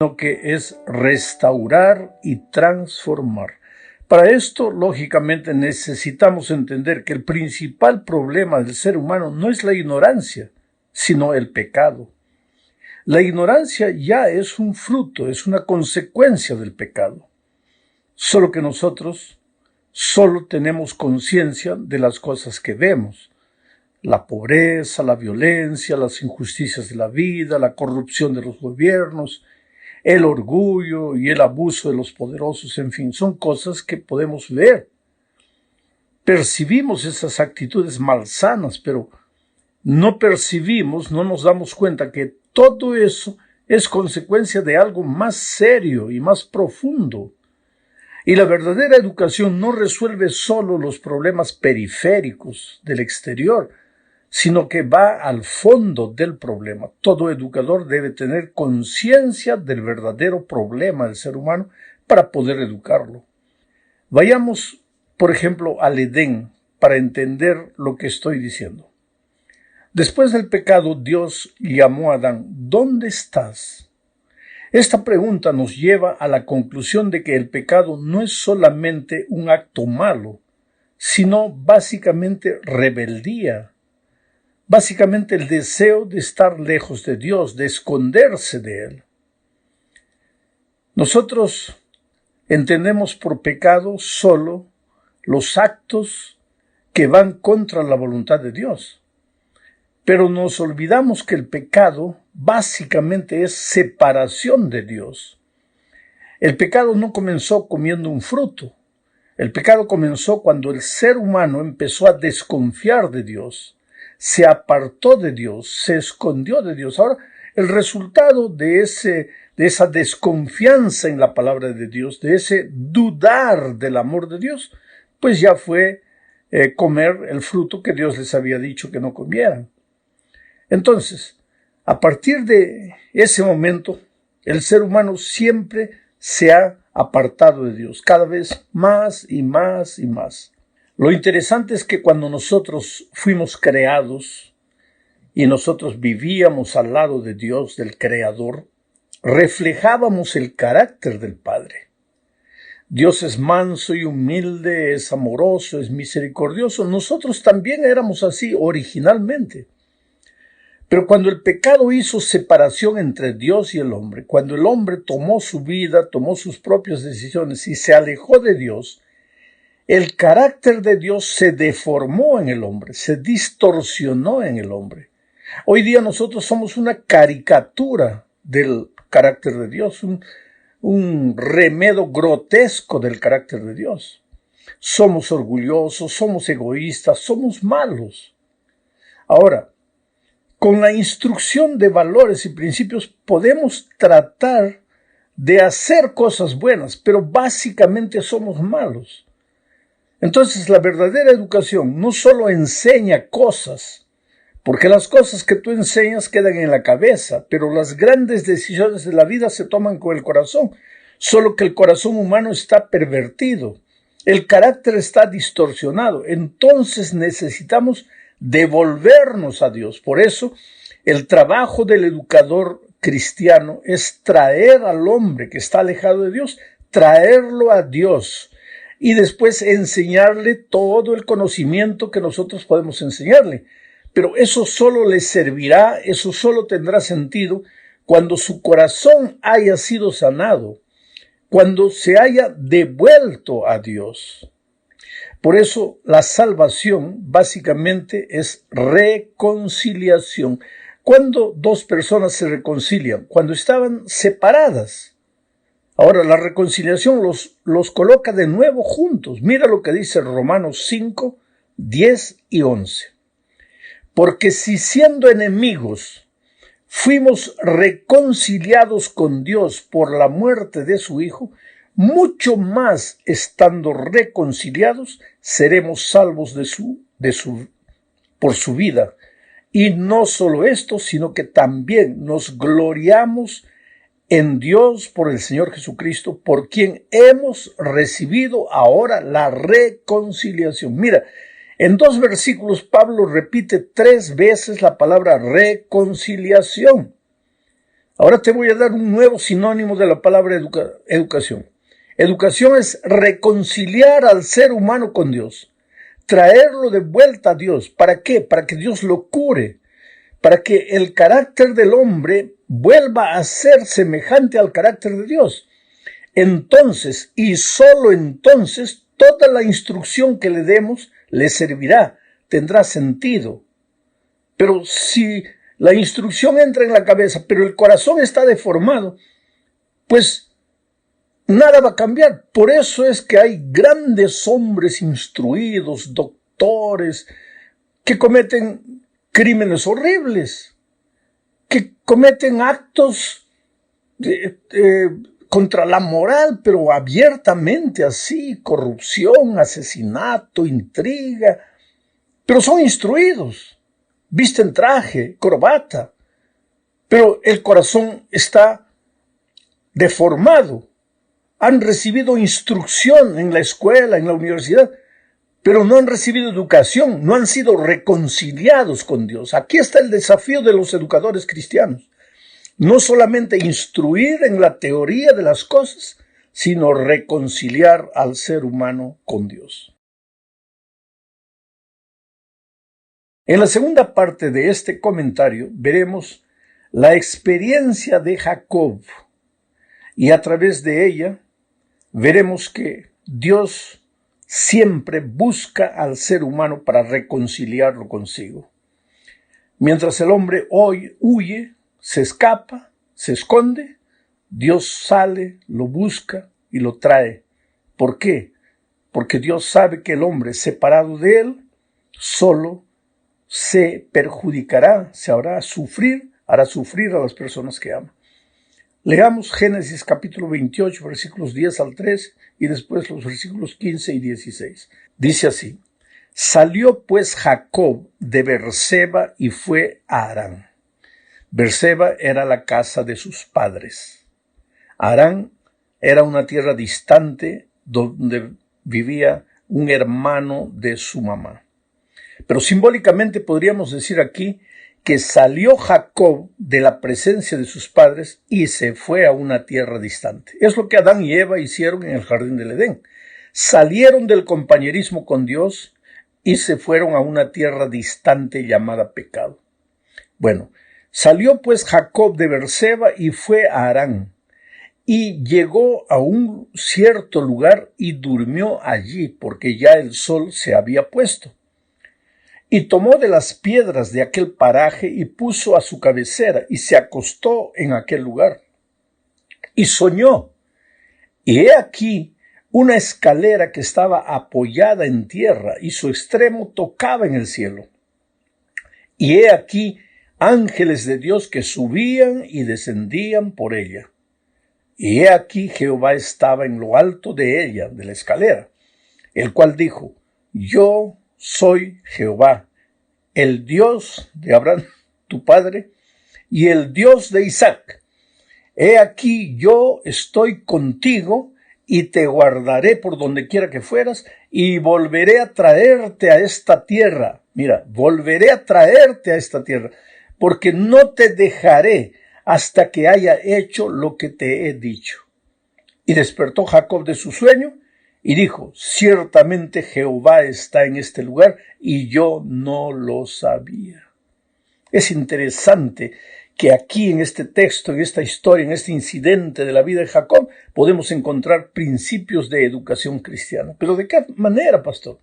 sino que es restaurar y transformar. Para esto, lógicamente, necesitamos entender que el principal problema del ser humano no es la ignorancia, sino el pecado. La ignorancia ya es un fruto, es una consecuencia del pecado. Solo que nosotros solo tenemos conciencia de las cosas que vemos. La pobreza, la violencia, las injusticias de la vida, la corrupción de los gobiernos, el orgullo y el abuso de los poderosos, en fin, son cosas que podemos ver. Percibimos esas actitudes malsanas, pero no percibimos, no nos damos cuenta que todo eso es consecuencia de algo más serio y más profundo. Y la verdadera educación no resuelve solo los problemas periféricos del exterior, sino que va al fondo del problema. Todo educador debe tener conciencia del verdadero problema del ser humano para poder educarlo. Vayamos, por ejemplo, al Edén para entender lo que estoy diciendo. Después del pecado, Dios llamó a Adán: ¿dónde estás? Esta pregunta nos lleva a la conclusión de que el pecado no es solamente un acto malo, sino básicamente rebeldía. Básicamente el deseo de estar lejos de Dios, de esconderse de Él. Nosotros entendemos por pecado solo los actos que van contra la voluntad de Dios. Pero nos olvidamos que el pecado básicamente es separación de Dios. El pecado no comenzó comiendo un fruto. El pecado comenzó cuando el ser humano empezó a desconfiar de Dios. Se apartó de Dios, se escondió de Dios. Ahora, el resultado de esa desconfianza en la palabra de Dios, de ese dudar del amor de Dios, pues ya fue comer el fruto que Dios les había dicho que no comieran. Entonces, a partir de ese momento, el ser humano siempre se ha apartado de Dios, cada vez más y más y más. Lo interesante es que cuando nosotros fuimos creados y nosotros vivíamos al lado de Dios, del Creador, reflejábamos el carácter del Padre. Dios es manso y humilde, es amoroso, es misericordioso. Nosotros también éramos así originalmente. Pero cuando el pecado hizo separación entre Dios y el hombre, cuando el hombre tomó su vida, tomó sus propias decisiones y se alejó de Dios, el carácter de Dios se deformó en el hombre, se distorsionó en el hombre. Hoy día nosotros somos una caricatura del carácter de Dios, un remedo grotesco del carácter de Dios. Somos orgullosos, somos egoístas, somos malos. Ahora, con la instrucción de valores y principios podemos tratar de hacer cosas buenas, pero básicamente somos malos. Entonces, la verdadera educación no solo enseña cosas, porque las cosas que tú enseñas quedan en la cabeza, pero las grandes decisiones de la vida se toman con el corazón, solo que el corazón humano está pervertido, el carácter está distorsionado, entonces necesitamos devolvernos a Dios. Por eso, el trabajo del educador cristiano es traer al hombre que está alejado de Dios, traerlo a Dios, y después enseñarle todo el conocimiento que nosotros podemos enseñarle. Pero eso solo le servirá, eso solo tendrá sentido cuando su corazón haya sido sanado, cuando se haya devuelto a Dios. Por eso la salvación básicamente es reconciliación. ¿Cuándo dos personas se reconcilian? Cuando estaban separadas. Ahora, la reconciliación los coloca de nuevo juntos. Mira lo que dice Romanos 5, 10 y 11. Porque si siendo enemigos fuimos reconciliados con Dios por la muerte de su Hijo, mucho más estando reconciliados seremos salvos por su vida. Y no solo esto, sino que también nos gloriamos en Dios por el Señor Jesucristo, por quien hemos recibido ahora la reconciliación. Mira, en 2 versículos Pablo repite 3 veces la palabra reconciliación. Ahora te voy a dar un nuevo sinónimo de la palabra educación. Educación es reconciliar al ser humano con Dios, traerlo de vuelta a Dios. ¿Para qué? Para que Dios lo cure, para que el carácter del hombre vuelva a ser semejante al carácter de Dios. Entonces, y solo entonces, toda la instrucción que le demos le servirá, tendrá sentido. Pero si la instrucción entra en la cabeza, pero el corazón está deformado, pues nada va a cambiar. Por eso es que hay grandes hombres instruidos, doctores, que cometen crímenes horribles, que cometen actos contra la moral, pero abiertamente así, corrupción, asesinato, intriga, pero son instruidos, visten traje, corbata, pero el corazón está deformado. Han recibido instrucción en la escuela, en la universidad, pero no han recibido educación, no han sido reconciliados con Dios. Aquí está el desafío de los educadores cristianos. No solamente instruir en la teoría de las cosas, sino reconciliar al ser humano con Dios. En la segunda parte de este comentario veremos la experiencia de Jacob y a través de ella veremos que Dios siempre busca al ser humano para reconciliarlo consigo. Mientras el hombre hoy huye, se escapa, se esconde, Dios sale, lo busca y lo trae. ¿Por qué? Porque Dios sabe que el hombre separado de él solo se perjudicará, se hará sufrir a las personas que ama. Leamos Génesis capítulo 28, versículos 10 al 3 y después los versículos 15 y 16. Dice así: Salió pues Jacob de Beerseba y fue a Harán. Beerseba era la casa de sus padres. Harán era una tierra distante donde vivía un hermano de su mamá. Pero simbólicamente podríamos decir aquí que salió Jacob de la presencia de sus padres y se fue a una tierra distante. Es lo que Adán y Eva hicieron en el jardín del Edén. Salieron del compañerismo con Dios y se fueron a una tierra distante llamada pecado. Bueno, salió pues Jacob de Beerseba y fue a Harán, y llegó a un cierto lugar y durmió allí, porque ya el sol se había puesto. Y tomó de las piedras de aquel paraje y puso a su cabecera, y se acostó en aquel lugar. Y soñó, y he aquí una escalera que estaba apoyada en tierra, y su extremo tocaba en el cielo. Y he aquí ángeles de Dios que subían y descendían por ella. Y he aquí Jehová estaba en lo alto de ella, de la escalera, el cual dijo: Yo soy Jehová, el Dios de Abraham, tu padre, y el Dios de Isaac. He aquí yo estoy contigo y te guardaré por donde quiera que fueras y volveré a traerte a esta tierra. Mira, volveré a traerte a esta tierra, porque no te dejaré hasta que haya hecho lo que te he dicho. Y despertó Jacob de su sueño y dijo: Ciertamente Jehová está en este lugar y yo no lo sabía. Es interesante que aquí en este texto, en esta historia, en este incidente de la vida de Jacob, podemos encontrar principios de educación cristiana. ¿Pero de qué manera, pastor?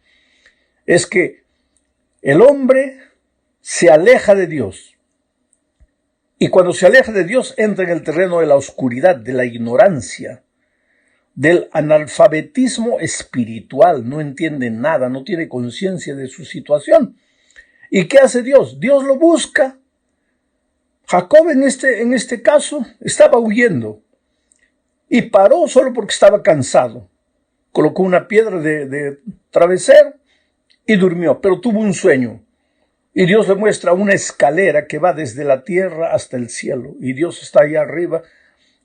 Es que el hombre se aleja de Dios. Y cuando se aleja de Dios, entra en el terreno de la oscuridad, de la ignorancia, del analfabetismo espiritual. No entiende nada, no tiene conciencia de su situación. ¿Y qué hace Dios? Dios lo busca. Jacob en este caso estaba huyendo y paró solo porque estaba cansado. Colocó una piedra de travesero y durmió, pero tuvo un sueño. Y Dios le muestra una escalera que va desde la tierra hasta el cielo. Y Dios está allá arriba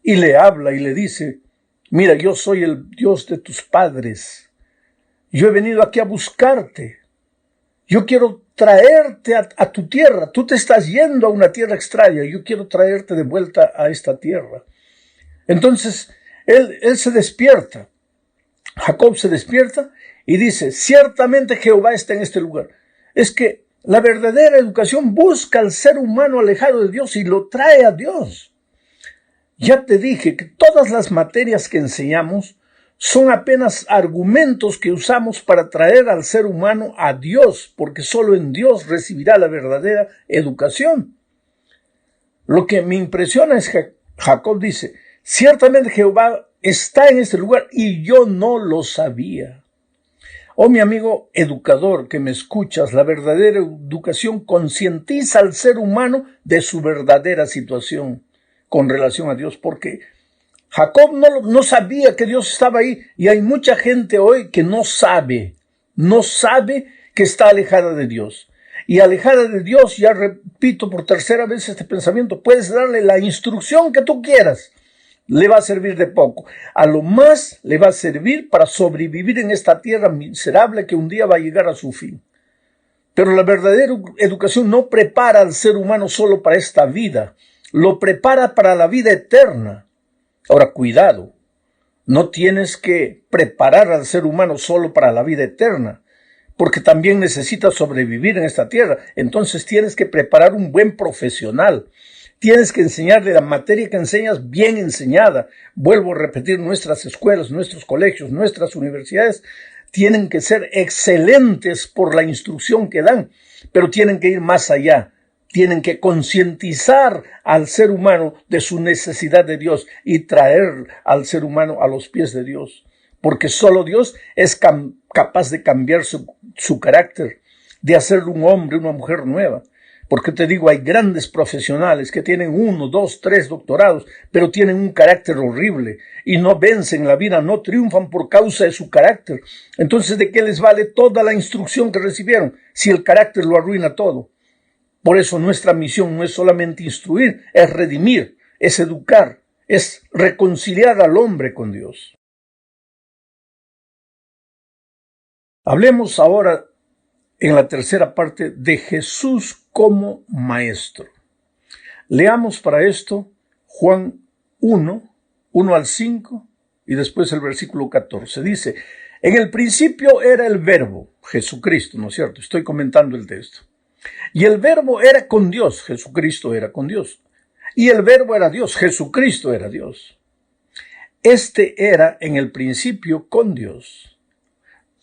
y le habla y le dice: Mira, yo soy el Dios de tus padres. Yo he venido aquí a buscarte. Yo quiero traerte a tu tierra. Tú te estás yendo a una tierra extraña. Yo quiero traerte de vuelta a esta tierra. Entonces, él se despierta. Jacob se despierta y dice, ciertamente Jehová está en este lugar. Es que la verdadera educación busca al ser humano alejado de Dios y lo trae a Dios. Ya te dije que todas las materias que enseñamos son apenas argumentos que usamos para traer al ser humano a Dios, porque solo en Dios recibirá la verdadera educación. Lo que me impresiona es que Jacob dice, ciertamente Jehová está en este lugar y yo no lo sabía. Oh, mi amigo educador que me escuchas, la verdadera educación concientiza al ser humano de su verdadera situación con relación a Dios, porque Jacob no sabía que Dios estaba ahí, y hay mucha gente hoy que no sabe que está alejada de Dios. Y alejada de Dios, ya repito por tercera vez este pensamiento, puedes darle la instrucción que tú quieras, le va a servir de poco. A lo más le va a servir para sobrevivir en esta tierra miserable que un día va a llegar a su fin. Pero la verdadera educación no prepara al ser humano solo para esta vida, lo prepara para la vida eterna. Ahora, cuidado, no tienes que preparar al ser humano solo para la vida eterna, porque también necesita sobrevivir en esta tierra. Entonces tienes que preparar un buen profesional. Tienes que enseñarle la materia que enseñas bien enseñada. Vuelvo a repetir, nuestras escuelas, nuestros colegios, nuestras universidades tienen que ser excelentes por la instrucción que dan, pero tienen que ir más allá. Tienen que concientizar al ser humano de su necesidad de Dios y traer al ser humano a los pies de Dios. Porque solo Dios es capaz de cambiar su carácter, de hacerle un hombre, una mujer nueva. Porque te digo, hay grandes profesionales que tienen 1, 2, 3 doctorados, pero tienen un carácter horrible y no vencen la vida, no triunfan por causa de su carácter. Entonces, ¿de qué les vale toda la instrucción que recibieron si el carácter lo arruina todo? Por eso nuestra misión no es solamente instruir, es redimir, es educar, es reconciliar al hombre con Dios. Hablemos ahora en la tercera parte de Jesús como maestro. Leamos para esto Juan 1, 1 al 5 y después el versículo 14. Dice, en el principio era el verbo, Jesucristo, ¿no es cierto? Estoy comentando el texto. Y el verbo era con Dios, Jesucristo era con Dios. Y el verbo era Dios, Jesucristo era Dios. Este era en el principio con Dios.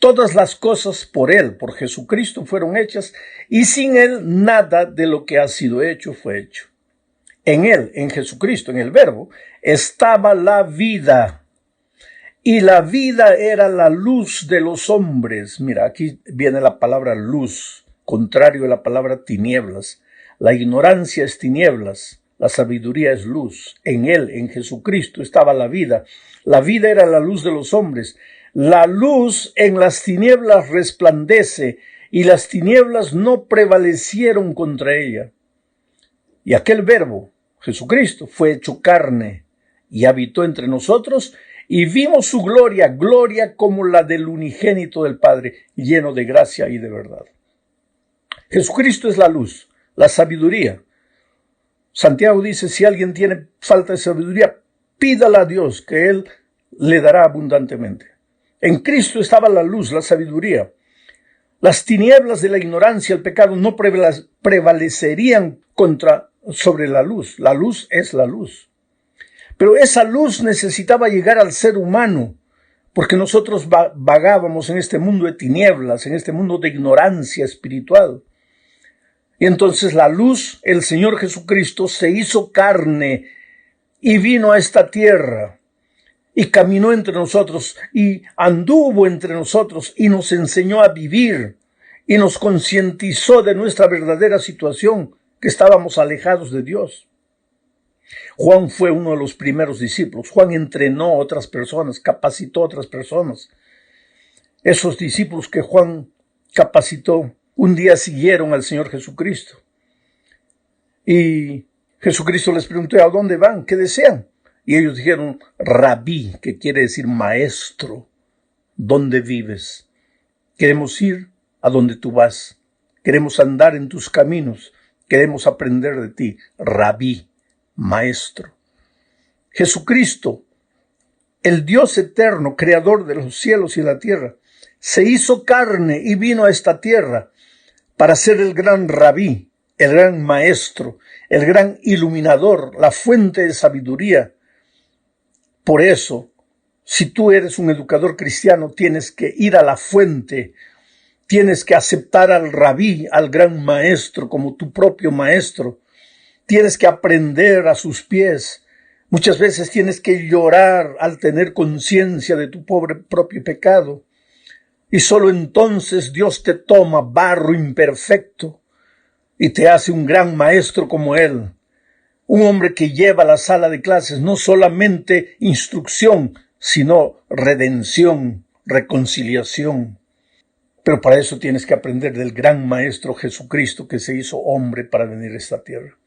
Todas las cosas por Él, por Jesucristo, fueron hechas, y sin Él nada de lo que ha sido hecho fue hecho. En Él, en Jesucristo, en el verbo, estaba la vida. Y la vida era la luz de los hombres. Mira, aquí viene la palabra luz, contrario a la palabra tinieblas. La ignorancia es tinieblas, la sabiduría es luz. En Él, en Jesucristo, estaba la vida. La vida era la luz de los hombres. La luz en las tinieblas resplandece, y las tinieblas no prevalecieron contra ella. Y aquel verbo, Jesucristo, fue hecho carne y habitó entre nosotros, y vimos su gloria, gloria como la del unigénito del Padre, lleno de gracia y de verdad. Jesucristo es la luz, la sabiduría. Santiago dice, si alguien tiene falta de sabiduría, pídala a Dios, que Él le dará abundantemente. En Cristo estaba la luz, la sabiduría. Las tinieblas de la ignorancia, el pecado, no prevalecerían sobre la luz. La luz es la luz. Pero esa luz necesitaba llegar al ser humano, porque nosotros vagábamos en este mundo de tinieblas, en este mundo de ignorancia espiritual. Y entonces la luz, el Señor Jesucristo, se hizo carne y vino a esta tierra. Y caminó entre nosotros, y anduvo entre nosotros, y nos enseñó a vivir, y nos concientizó de nuestra verdadera situación, que estábamos alejados de Dios. Juan fue uno de los primeros discípulos. Juan entrenó a otras personas, capacitó a otras personas. Esos discípulos que Juan capacitó, un día siguieron al Señor Jesucristo. Y Jesucristo les preguntó, ¿a dónde van? ¿Qué desean? Y ellos dijeron, Rabí, que quiere decir maestro, ¿dónde vives? Queremos ir a donde tú vas. queremos andar en tus caminos, queremos aprender de ti, Rabí, maestro. Jesucristo, el Dios eterno, creador de los cielos y la tierra, se hizo carne y vino a esta tierra para ser el gran Rabí, el gran maestro, el gran iluminador, la fuente de sabiduría. Por eso, si tú eres un educador cristiano, tienes que ir a la fuente, tienes que aceptar al Rabí, al gran maestro, como tu propio maestro. Tienes que aprender a sus pies. Muchas veces tienes que llorar al tener conciencia de tu propio pecado. Y solo entonces Dios te toma, barro imperfecto, y te hace un gran maestro como Él. Un hombre que lleva a la sala de clases no solamente instrucción, sino redención, reconciliación. Pero para eso tienes que aprender del gran maestro Jesucristo que se hizo hombre para venir a esta tierra.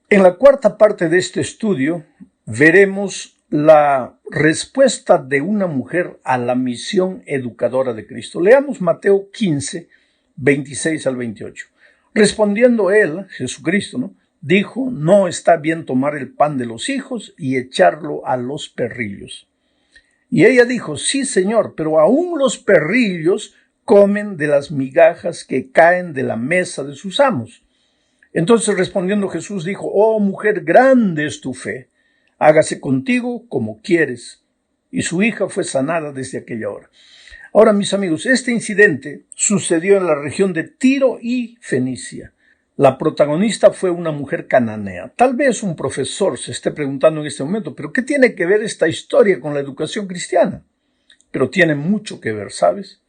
En la cuarta parte de este estudio veremos la respuesta de una mujer a la misión educadora de Cristo. Leamos Mateo 15, 26 al 28. Respondiendo él, Jesucristo, dijo, no está bien tomar el pan de los hijos y echarlo a los perrillos. Y ella dijo, sí, Señor, pero aún los perrillos comen de las migajas que caen de la mesa de sus amos. Entonces respondiendo Jesús dijo, oh mujer, grande es tu fe, hágase contigo como quieres. Y su hija fue sanada desde aquella hora. Ahora, mis amigos, este incidente sucedió en la región de Tiro y Fenicia. La protagonista fue una mujer cananea. Tal vez un profesor se esté preguntando en este momento, ¿pero qué tiene que ver esta historia con la educación cristiana? Pero tiene mucho que ver, ¿sabes?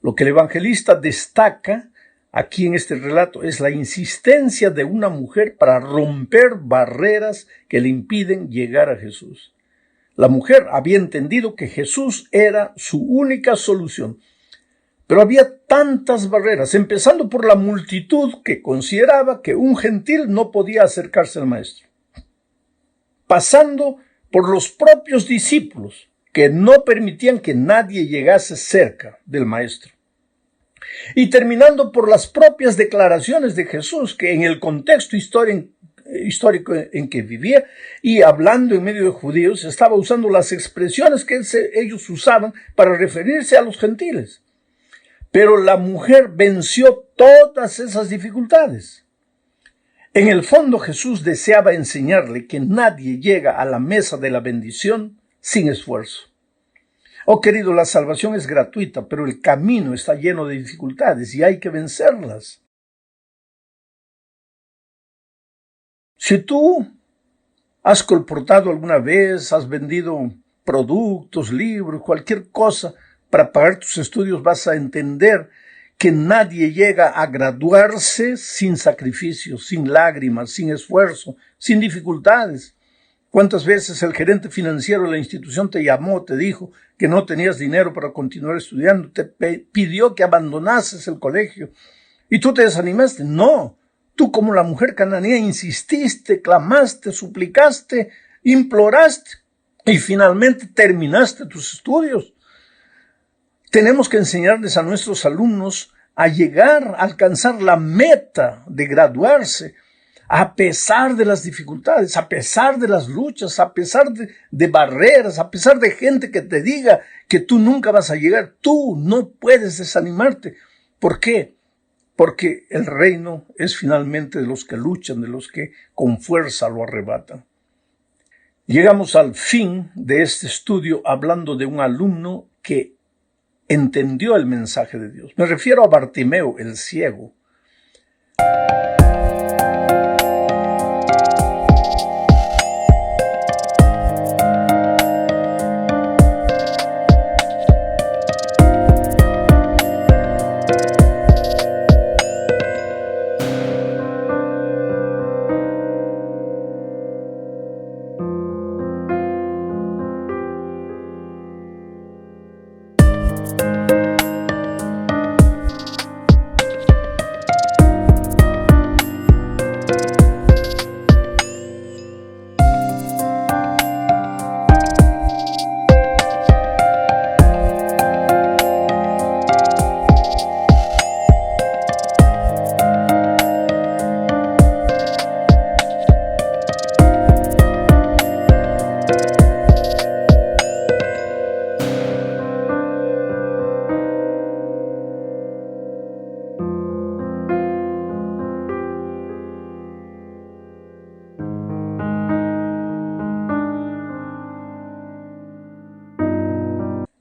Lo que el evangelista destaca aquí en este relato es la insistencia de una mujer para romper barreras que le impiden llegar a Jesús. La mujer había entendido que Jesús era su única solución. Pero había tantas barreras, empezando por la multitud que consideraba que un gentil no podía acercarse al maestro, pasando por los propios discípulos que no permitían que nadie llegase cerca del maestro, y terminando por las propias declaraciones de Jesús, que en el contexto histórico en que vivía y hablando en medio de judíos, estaba usando las expresiones que ellos usaban para referirse a los gentiles. Pero la mujer venció todas esas dificultades. En el fondo, Jesús deseaba enseñarle que nadie llega a la mesa de la bendición sin esfuerzo. Oh, querido, la salvación es gratuita, pero el camino está lleno de dificultades y hay que vencerlas. Si tú has colportado alguna vez, has vendido productos, libros, cualquier cosa, para pagar tus estudios, vas a entender que nadie llega a graduarse sin sacrificio, sin lágrimas, sin esfuerzo, sin dificultades. ¿Cuántas veces el gerente financiero de la institución te llamó, te dijo que no tenías dinero para continuar estudiando, te pidió que abandonases el colegio y tú te desanimaste? No, tú como la mujer cananea insististe, clamaste, suplicaste, imploraste y finalmente terminaste tus estudios. Tenemos que enseñarles a nuestros alumnos a llegar, a alcanzar la meta de graduarse, a pesar de las dificultades, a pesar de las luchas, a pesar de barreras, a pesar de gente que te diga que tú nunca vas a llegar. Tú no puedes desanimarte. ¿Por qué? Porque el reino es finalmente de los que luchan, de los que con fuerza lo arrebatan. Llegamos al fin de este estudio hablando de un alumno que entendió el mensaje de Dios. Me refiero a Bartimeo, el ciego.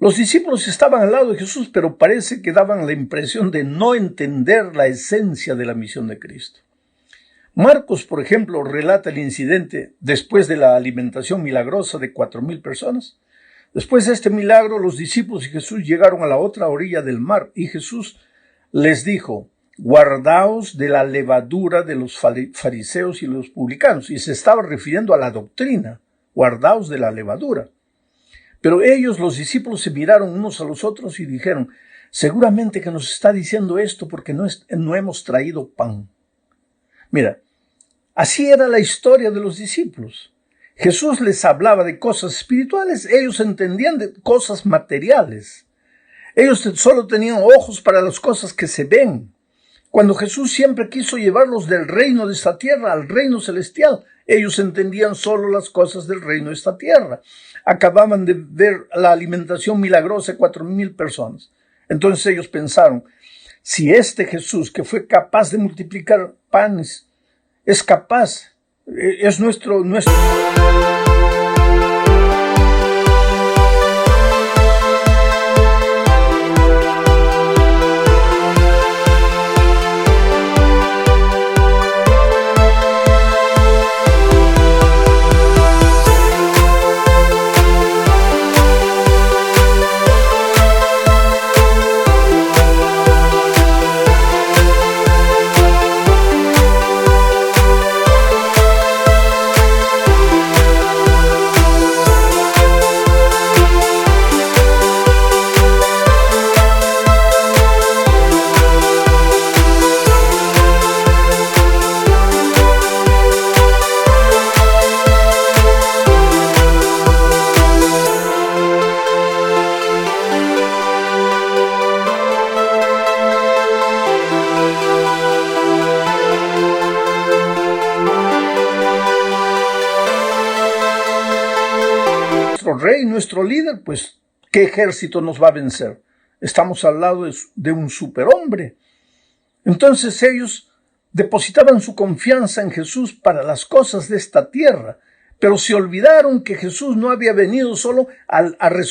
Los discípulos estaban al lado de Jesús, pero parece que daban la impresión de no entender la esencia de la misión de Cristo. Marcos, por ejemplo, relata el incidente después de la alimentación milagrosa de 4,000 personas. Después de este milagro, los discípulos y Jesús llegaron a la otra orilla del mar y Jesús les dijo: guardaos de la levadura de los fariseos y los publicanos. Y se estaba refiriendo a la doctrina, guardaos de la levadura. Pero ellos, los discípulos, se miraron unos a los otros y dijeron: seguramente que nos está diciendo esto porque no hemos traído pan. Mira, así era la historia de los discípulos. Jesús les hablaba de cosas espirituales, ellos entendían de cosas materiales. Ellos solo tenían ojos para las cosas que se ven. Cuando Jesús siempre quiso llevarlos del reino de esta tierra al reino celestial, ellos entendían solo las cosas del reino de esta tierra. Acababan de ver la alimentación milagrosa de 4,000 personas. Entonces ellos pensaron: si este Jesús, que fue capaz de multiplicar panes, es capaz, es nuestro rey, nuestro líder, pues, ¿qué ejército nos va a vencer? Estamos al lado de un superhombre. Entonces ellos depositaban su confianza en Jesús para las cosas de esta tierra, pero se olvidaron que Jesús no había venido solo a resolver